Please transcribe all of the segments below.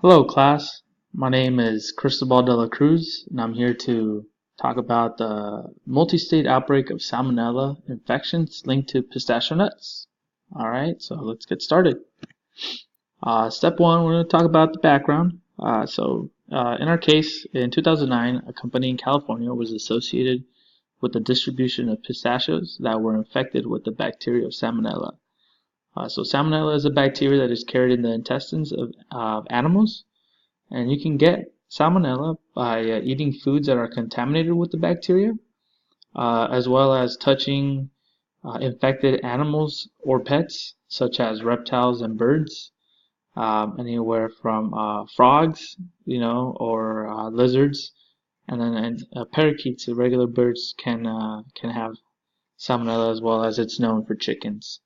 Hello, class. My name is Cristobal de la Cruz, and I'm here to talk about the multi-state outbreak of Salmonella infections linked to pistachio nuts. All right, so let's get started. Step one, we're going to talk about the background. In our case, in 2009, a company in California was associated with the distribution of pistachios that were infected with the bacteria of Salmonella. Salmonella is a bacteria that is carried in the intestines of animals. And you can get salmonella by eating foods that are contaminated with the bacteria, as well as touching infected animals or pets, such as reptiles and birds, anywhere from frogs, or lizards, and parakeets, regular birds, can have salmonella as well as it's known for chickens.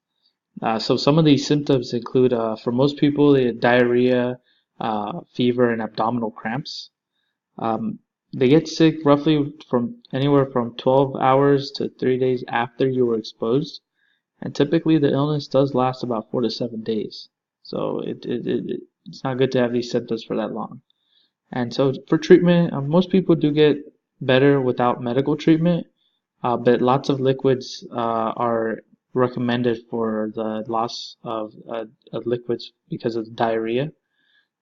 So some of these symptoms include, for most people, the diarrhea, fever, and abdominal cramps. Um, they get sick roughly from anywhere from 12 hours to 3 days after you were exposed, and typically the illness does last about 4 to 7 days. So it's not good to have these symptoms for that long. And so for treatment, most people do get better without medical treatment, but lots of liquids are recommended for the loss of liquids because of diarrhea.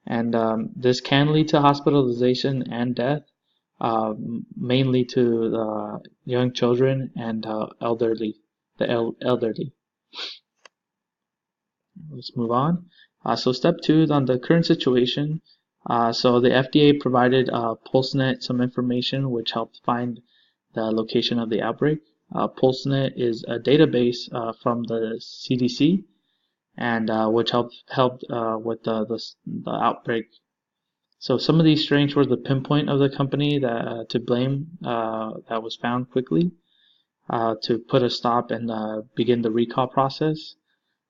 And this can lead to hospitalization and death, mainly to young children and elderly. Let's move on. So step two is on the current situation. So the FDA provided PulseNet some information which helped find the location of the outbreak. PulseNet is a database from the CDC and which helped with the outbreak. So some of these strains were the pinpoint of the company that to blame that was found quickly to put a stop and begin the recall process.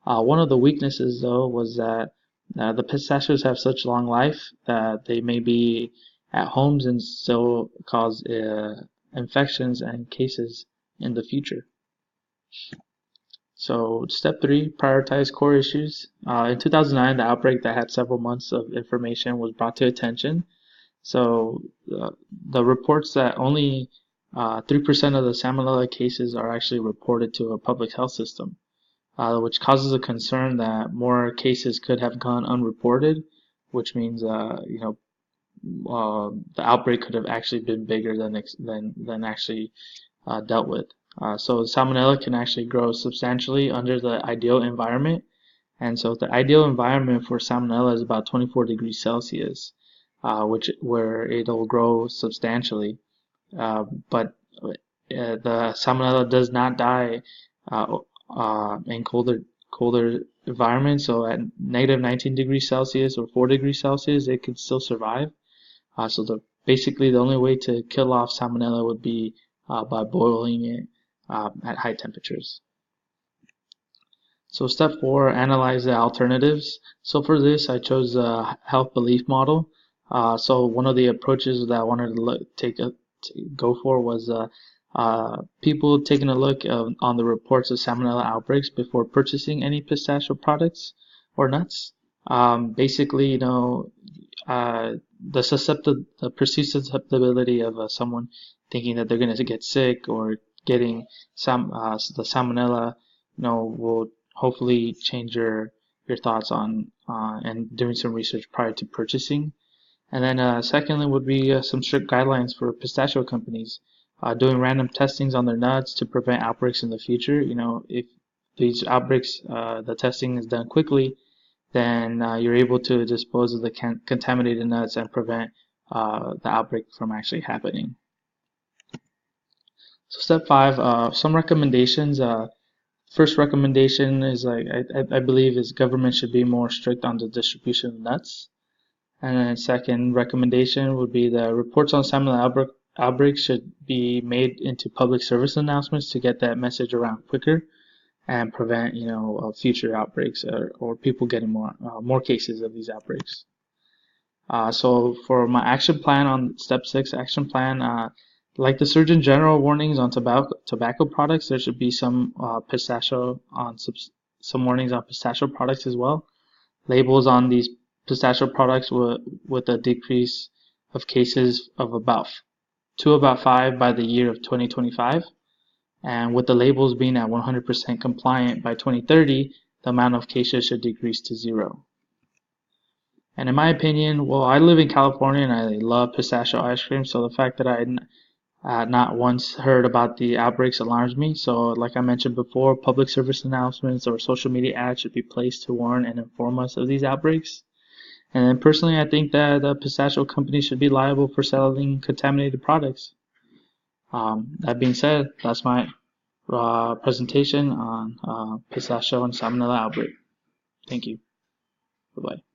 One of the weaknesses, though, was that the pistachios have such long life that they may be at homes and still cause infections and cases in the future. So step three, prioritize core issues. In 2009, the outbreak that had several months of information was brought to attention. So the reports that only 3% of the Salmonella cases are actually reported to a public health system, which causes a concern that more cases could have gone unreported, which means the outbreak could have actually been bigger than actually dealt with. So Salmonella can actually grow substantially under the ideal environment, and so the ideal environment for Salmonella is about 24 degrees Celsius, where it'll grow substantially. But the Salmonella does not die in colder environments. So at negative 19 degrees Celsius or 4 degrees Celsius, it can still survive. Basically the only way to kill off Salmonella would be by boiling it at high temperatures. So step four, analyze the alternatives. So for this, I chose the health belief model. So one of the approaches that I wanted to go for was people taking a look on the reports of Salmonella outbreaks before purchasing any pistachio products or nuts. Basically, the perceived susceptibility of someone thinking that they're going to get sick or getting the Salmonella, will hopefully change your thoughts on and doing some research prior to purchasing. And then secondly would be some strict guidelines for pistachio companies, doing random testings on their nuts to prevent outbreaks in the future. If these outbreaks, the testing is done quickly, then you're able to dispose of the contaminated nuts and prevent the outbreak from actually happening. So step five, some recommendations. First recommendation is I believe is government should be more strict on the distribution of nuts. And then second recommendation would be the reports on Salmonella outbreaks should be made into public service announcements to get that message around quicker and prevent future outbreaks or people getting more cases of these outbreaks. So for my action plan on step six action plan, like the Surgeon General warnings on tobacco products, there should be some some warnings on pistachio products as well. Labels on these pistachio products with a decrease of cases of about 5 by the year of 2025. And with the labels being at 100% compliant by 2030, the amount of cases should decrease to 0. And in my opinion, well, I live in California and I love pistachio ice cream, so the fact that I not once heard about the outbreaks alarms me. So like I mentioned before, public service announcements or social media ads should be placed to warn and inform us of these outbreaks. And then personally, I think that the pistachio company should be liable for selling contaminated products. That being said, that's my presentation on pistachio and salmonella outbreak. Thank you. Bye-bye.